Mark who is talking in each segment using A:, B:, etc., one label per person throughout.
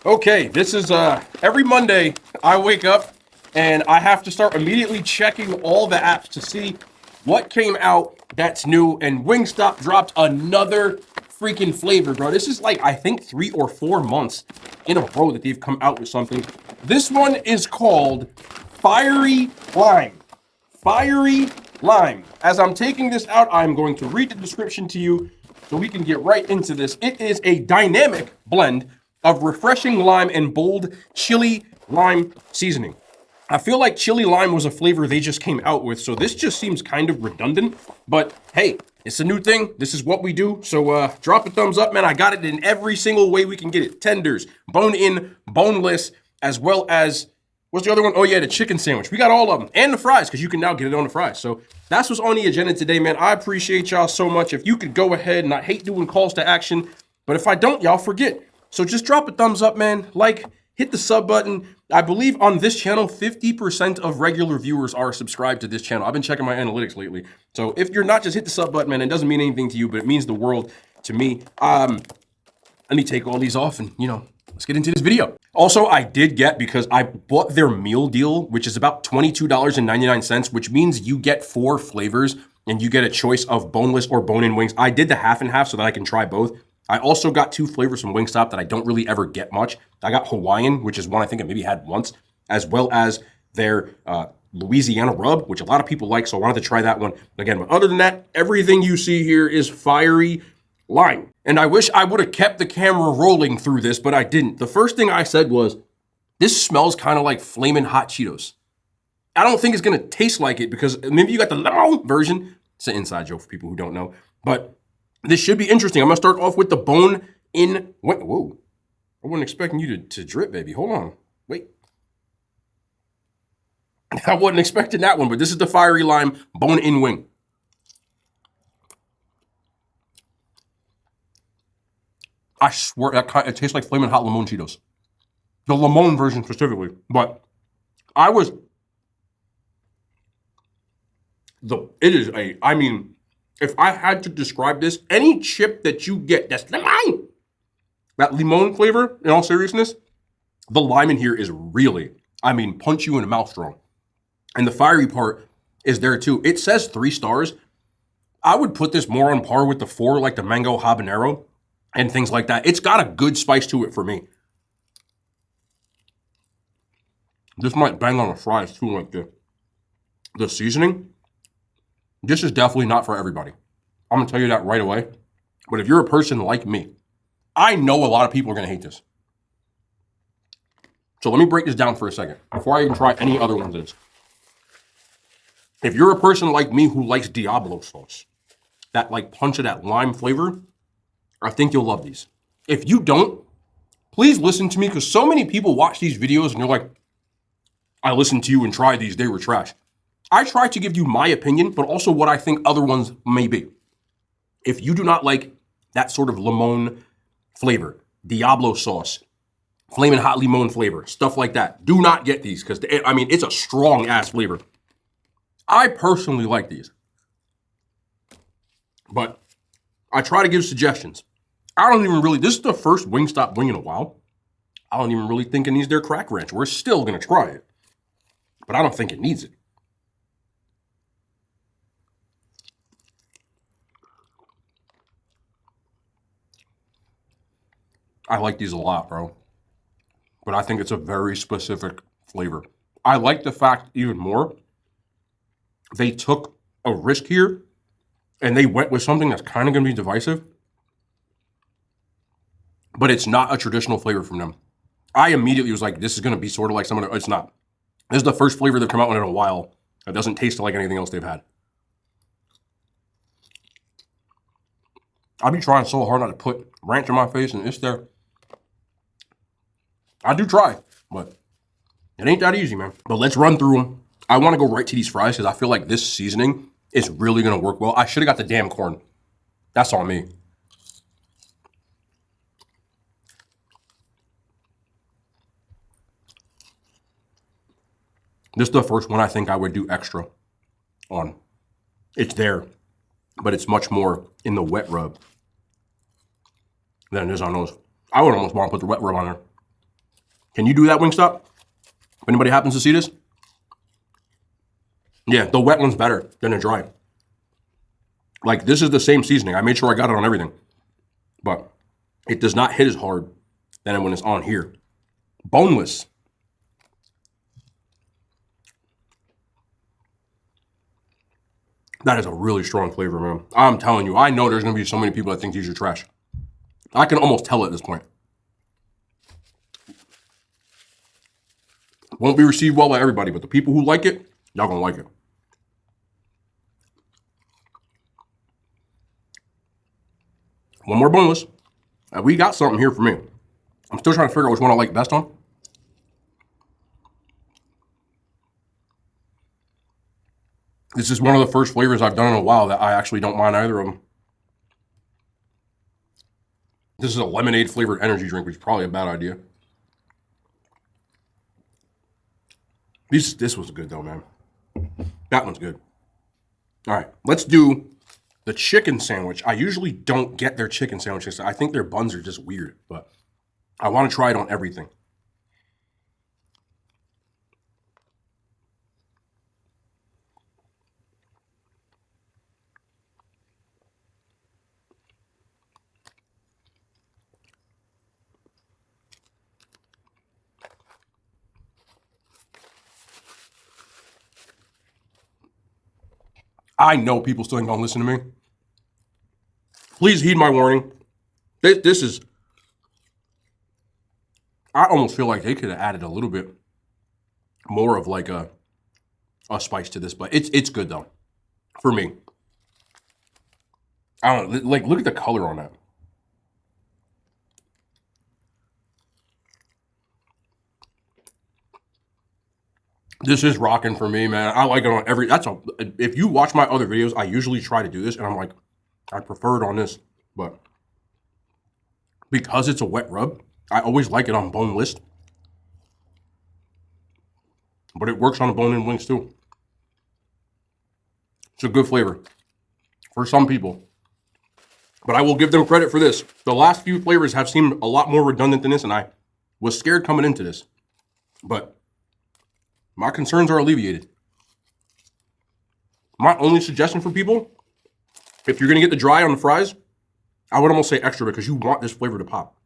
A: Okay, this is every Monday I wake up and I have to start immediately checking all the apps to see what came out that's new, and Wingstop dropped another freaking flavor, bro. This is like I think 3 or 4 months in a row that they've come out with something. This one is called Fiery Lime. Fiery Lime. As I'm taking this out, I'm going to read the description to you so we can get right into this. It is a dynamic blend of refreshing lime and bold chili lime seasoning. I feel like chili lime was a flavor they just came out with, so this just seems kind of redundant. But hey, it's a new thing. This is what we do. So drop a thumbs up, man. I got it in every single way we can get it. Tenders, bone in, boneless, as well as, what's the other one? Oh yeah, the chicken sandwich. We got all of them. And the fries, because you can now get it on the fries. So that's what's on the agenda today, man. I appreciate y'all so much. If you could go ahead, and I hate doing calls to action, but if I don't, y'all forget. So just drop a thumbs up, man. Like, hit the sub button. I believe on this channel, 50% of regular viewers are subscribed to this channel. I've been checking my analytics lately. So if you're not, just hit the sub button, man. It doesn't mean anything to you, but it means the world to me. Let me take all these off and, let's get into this video. Also, I did get, because I bought their meal deal, which is about $22.99, which means you get 4 flavors and you get a choice of boneless or bone-in wings. I did the half and half so that I can try both. I also got 2 flavors from Wingstop that I don't really ever get much. I got Hawaiian, which is one I think I maybe had once, as well as their Louisiana rub, which a lot of people like, so I wanted to try that one again. But other than that, everything you see here is Fiery Lime. And I wish I would have kept the camera rolling through this, but I didn't. The first thing I said was, this smells kind of like Flamin' Hot Cheetos. I don't think it's gonna taste like it, because maybe you got the lemon version. It's an inside joke for people who don't know, but this should be interesting. I'm gonna start off with the bone-in. Whoa, I wasn't expecting you to drip, baby. Hold on, wait. I wasn't expecting that one, but this is the Fiery Lime bone-in wing. I swear, it tastes like Flamin' Hot Lemon Cheetos. The lemon version specifically, but if I had to describe this, any chip that you get that's lemon, that lemon flavor, in all seriousness, the lime in here is really, punch you in the mouth strong. And the fiery part is there too. It says 3 stars. I would put this more on par with the 4, like the mango habanero and things like that. It's got a good spice to it for me. This might bang on the fries too, like the seasoning. This is definitely not for everybody. I'm gonna tell you that right away. But if you're a person like me, I know a lot of people are gonna hate this. So let me break this down for a second before I even try any other ones of this. If you're a person like me who likes Diablo sauce, that like punch of that lime flavor, I think you'll love these. If you don't, please listen to me, because so many people watch these videos and they're like, I listened to you and tried these, they were trash. I try to give you my opinion, but also what I think other ones may be. If you do not like that sort of lemon flavor, Diablo sauce, Flamin' Hot lemon flavor, stuff like that, do not get these, because it's a strong ass flavor. I personally like these, but I try to give suggestions. This is the first Wingstop wing in a while. I don't even really think it needs their crack ranch. We're still gonna try it, but I don't think it needs it. I like these a lot, bro. But I think it's a very specific flavor. I like the fact even more, they took a risk here and they went with something that's kind of going to be divisive, but it's not a traditional flavor from them. I immediately was like, this is going to be sort of like some other, it's not. This is the first flavor they've come out with in a while that doesn't taste like anything else they've had. I've been trying so hard not to put ranch in my face, and it's there. I do try, but it ain't that easy, man. But let's run through them. I want to go right to these fries because I feel like this seasoning is really going to work well. I should have got the damn corn. That's on me. This is the first one I think I would do extra on. It's there, but it's much more in the wet rub than it is on those. I would almost want to put the wet rub on there. Can you do that, Wingstop? If anybody happens to see this? Yeah, the wet one's better than the dry. Like, this is the same seasoning. I made sure I got it on everything. But it does not hit as hard than when it's on here. Boneless. That is a really strong flavor, man. I'm telling you, I know there's going to be so many people that think these are trash. I can almost tell at this point. Won't be received well by everybody, but the people who like it, y'all going to like it. One more boneless. We got something here for me. I'm still trying to figure out which one I like best on. This is one of the first flavors I've done in a while that I actually don't mind either of them. This is a lemonade flavored energy drink, which is probably a bad idea. This was good though, man. That one's good. All right, let's do the chicken sandwich. I usually don't get their chicken sandwiches. I think their buns are just weird, but I want to try it on everything. I know people still ain't gonna listen to me. Please heed my warning. This is, I almost feel like they could have added a little bit more of like a spice to this, but it's good though, for me. I don't know, like, look at the color on that. This is rocking for me, man. I like it on every, if you watch my other videos, I usually try to do this, and I'm like, I prefer it on this, but because it's a wet rub, I always like it on boneless. But it works on the bone-in wings too. It's a good flavor for some people. But I will give them credit for this. The last few flavors have seemed a lot more redundant than this, and I was scared coming into this. But my concerns are alleviated. My only suggestion for people, if you're gonna get the dry on the fries, I would almost say extra because you want this flavor to pop.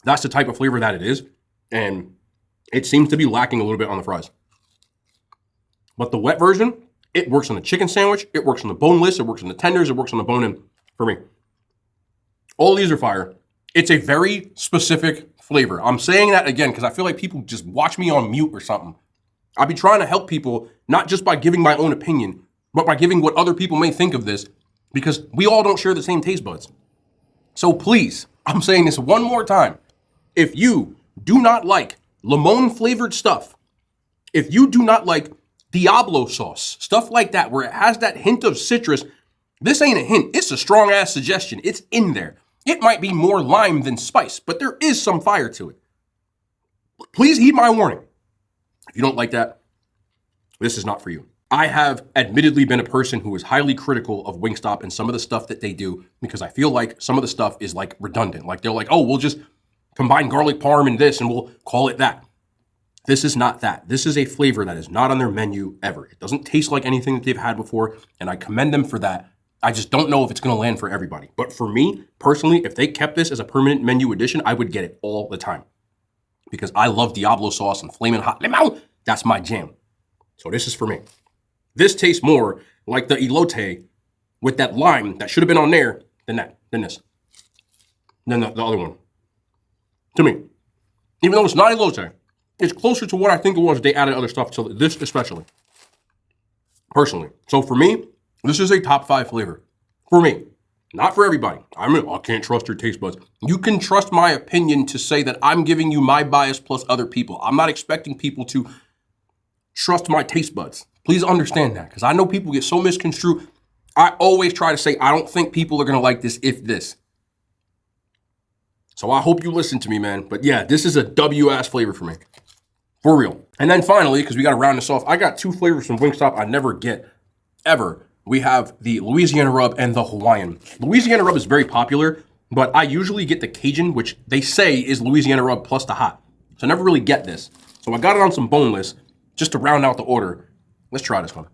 A: That's the type of flavor that it is, and it seems to be lacking a little bit on the fries. But the wet version, it works on the chicken sandwich, it works on the boneless, it works on the tenders, it works on the bone-in for me. All these are fire. It's a very specific flavor. I'm saying that again because I feel like people just watch me on mute or something. I be trying to help people, not just by giving my own opinion, but by giving what other people may think of this, because we all don't share the same taste buds. So please, I'm saying this one more time. If you do not like lemon flavored stuff, if you do not like Diablo sauce, stuff like that, where it has that hint of citrus, this ain't a hint. It's a strong ass suggestion. It's in there. It might be more lime than spice, but there is some fire to it. Please heed my warning. If you don't like that, this is not for you. I have admittedly been a person who is highly critical of Wingstop and some of the stuff that they do because I feel like some of the stuff is like redundant. Like they're like, oh, we'll just combine garlic parm and this and we'll call it that. This is not that. This is a flavor that is not on their menu ever. It doesn't taste like anything that they've had before, and I commend them for that. I just don't know if it's going to land for everybody. But for me, personally, if they kept this as a permanent menu addition, I would get it all the time. Because I love Diablo sauce and flaming hot limon. That's my jam. So this is for me. This tastes more like the elote with that lime that should have been on there than this. Than the other one. To me. Even though it's not elote, it's closer to what I think it was if they added other stuff to this especially. Personally. So for me, this is a top 5 flavor. For me. Not for everybody. I can't trust your taste buds. You can trust my opinion to say that I'm giving you my bias plus other people. I'm not expecting people to trust my taste buds. Please understand that, because I know people get so misconstrued. I always try to say, I don't think people are going to like this if this. So I hope you listen to me, man. But yeah, this is a W-ass flavor for me. For real. And then finally, because we got to round this off, I got 2 flavors from Wingstop I never get, ever. We have the Louisiana Rub and the Hawaiian. Louisiana Rub is very popular, but I usually get the Cajun, which they say is Louisiana Rub plus the hot. So I never really get this. So I got it on some boneless just to round out the order. Let's try this one.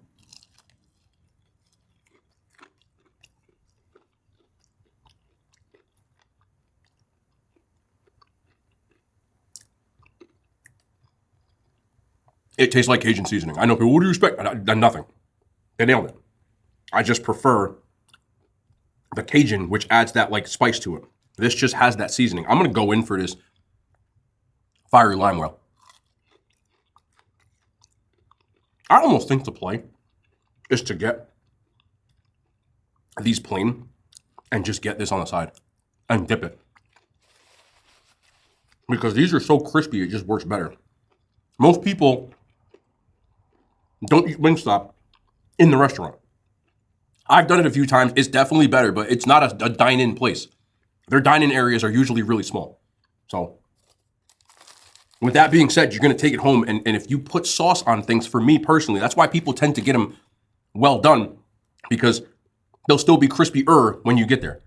A: It tastes like Cajun seasoning. I know people, what do you expect? Nothing. They nailed it. I just prefer the Cajun, which adds that like spice to it. This just has that seasoning. I'm gonna go in for this fiery lime well. I almost think the play is to get these plain and just get this on the side and dip it. Because these are so crispy, it just works better. Most people don't eat Wingstop in the restaurant. I've done it a few times. It's definitely better, but it's not a dine-in place. Their dine-in areas are usually really small. So with that being said, you're going to take it home. And if you put sauce on things, for me personally, that's why people tend to get them well done, because they'll still be crispy-er when you get there.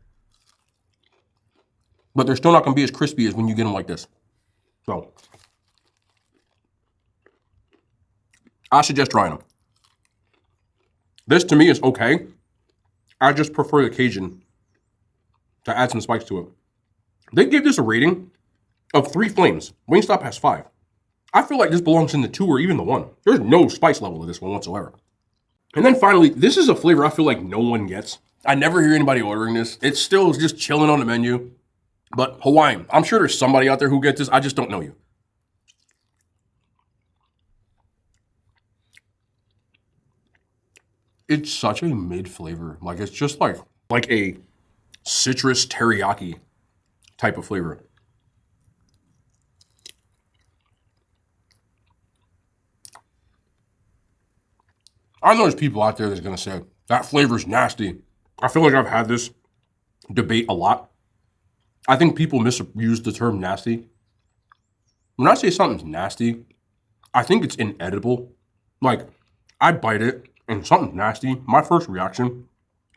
A: But they're still not going to be as crispy as when you get them like this. So I suggest trying them. This to me is okay. I just prefer the Cajun to add some spice to it. They gave this a rating of 3 flames. Wingstop has 5. I feel like this belongs in the 2 or even the 1. There's no spice level to this one whatsoever. And then finally, this is a flavor I feel like no one gets. I never hear anybody ordering this. It's still just chilling on the menu. But Hawaiian, I'm sure there's somebody out there who gets this. I just don't know you. It's such a mid flavor. Like, it's just like a citrus teriyaki type of flavor. I know there's people out there that's going to say, that flavor's nasty. I feel like I've had this debate a lot. I think people misuse the term nasty. When I say something's nasty, I think it's inedible. Like, I bite it and something's nasty. My first reaction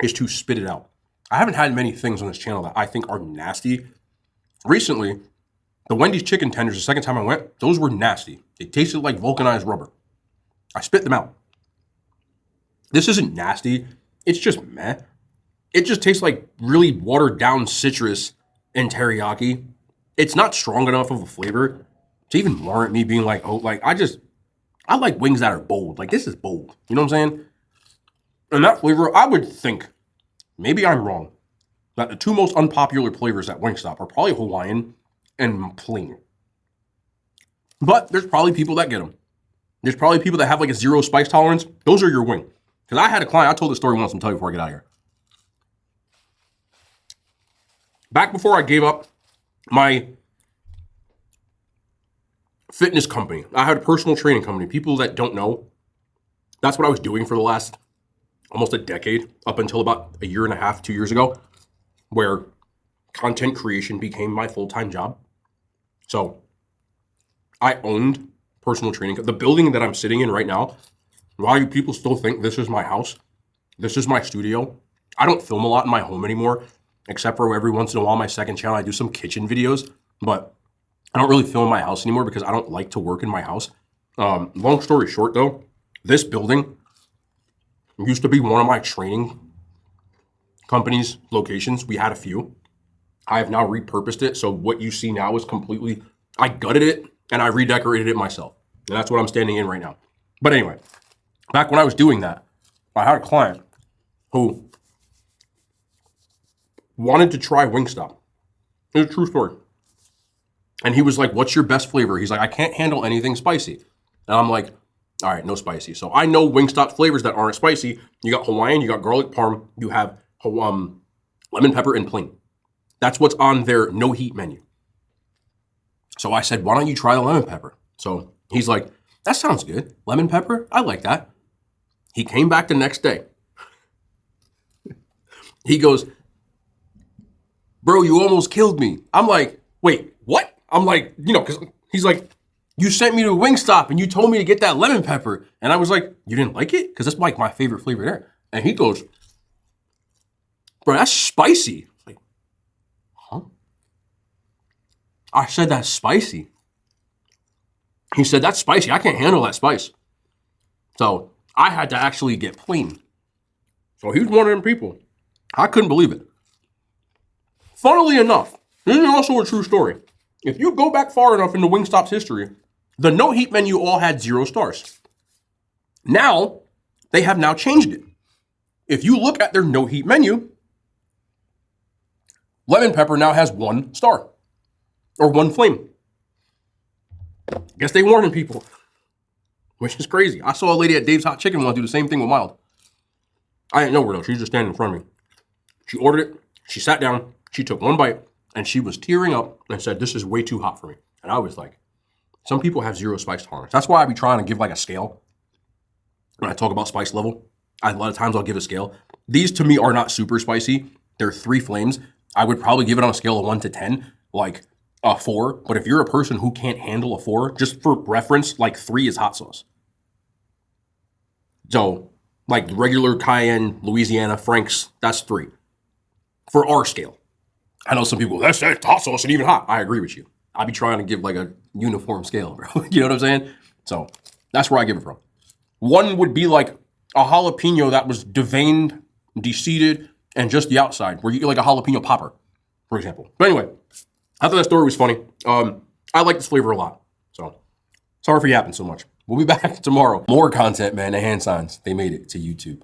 A: is to spit it out. I haven't had many things on this channel that I think are nasty. Recently, the Wendy's chicken tenders, the second time I went, those were nasty. They tasted like vulcanized rubber. I spit them out. This isn't nasty. It's just meh. It just tastes like really watered down citrus and teriyaki. It's not strong enough of a flavor to even warrant me being like, oh, like, I like wings that are bold. Like, this is bold. You know what I'm saying? And that flavor, I would think, maybe I'm wrong, that the 2 most unpopular flavors at Wingstop are probably Hawaiian and plain. But there's probably people that get them. There's probably people that have like a 0 spice tolerance. Those are your wing. Because I had a client, I told this story once, I'm telling you before I get out of here. Back before I gave up my fitness company, I had a personal training company. People that don't know, that's what I was doing for the last almost a decade, up until about a year and a half, 2 years ago, where content creation became my full-time job. So I owned personal training. The building that I'm sitting in right now, why do people still think this is my house? This is my studio. I don't film a lot in my home anymore, except for every once in a while, my second channel, I do some kitchen videos, but I don't really film in my house anymore because I don't like to work in my house. Long story short though, this building used to be one of my training company's locations. We had a few. I have now repurposed it. So what you see now is completely, I gutted it and I redecorated it myself. And that's what I'm standing in right now. But anyway, back when I was doing that, I had a client who wanted to try Wingstop. It's a true story. And he was like, what's your best flavor? He's like, I can't handle anything spicy. And I'm like, all right, no spicy. So I know Wingstop flavors that aren't spicy. You got Hawaiian, you got garlic parm, you have lemon pepper and plain. That's what's on their no heat menu. So I said, why don't you try the lemon pepper? So he's like, that sounds good. Lemon pepper? I like that. He came back the next day. He goes, bro, you almost killed me. I'm like, wait, what? I'm like, because he's like, you sent me to Wingstop and you told me to get that lemon pepper. And I was like, you didn't like it? Because that's like my favorite flavor there. And he goes, bro, that's spicy. I'm like, huh? I said that's spicy. He said, that's spicy. I can't handle that spice. So I had to actually get plain. So he was one of them people. I couldn't believe it. Funnily enough, this is also a true story. If you go back far enough into Wingstop's history, the no heat menu all had 0 stars. Now, they have now changed it. If you look at their no heat menu, lemon pepper now has 1 star or 1 flame. I guess they warning people, which is crazy. I saw a lady at Dave's Hot Chicken want to do the same thing with mild. I didn't know her though. She was just standing in front of me. She ordered it. She sat down. She took 1 bite and she was tearing up and said, this is way too hot for me. And I was like, some people have 0 spice tolerance. That's why I be trying to give like a scale. When I talk about spice level, a lot of times I'll give a scale. These to me are not super spicy. They're 3 flames. I would probably give it on a scale of 1 to 10, like a 4. But if you're a person who can't handle a 4, just for reference, like 3 is hot sauce. So like regular cayenne, Louisiana, Frank's, that's 3 for our scale. I know some people, that's hot sauce and even hot. I agree with you. I be trying to give like a uniform scale, bro. You know what I'm saying? So that's where I give it from. 1 would be like a jalapeno that was deveined, de-seeded, and just the outside, where you get like a jalapeno popper, for example. But anyway, I thought that story was funny. I like this flavor a lot. So sorry for yapping so much. We'll be back tomorrow. More content, man. The hand signs, they made it to YouTube.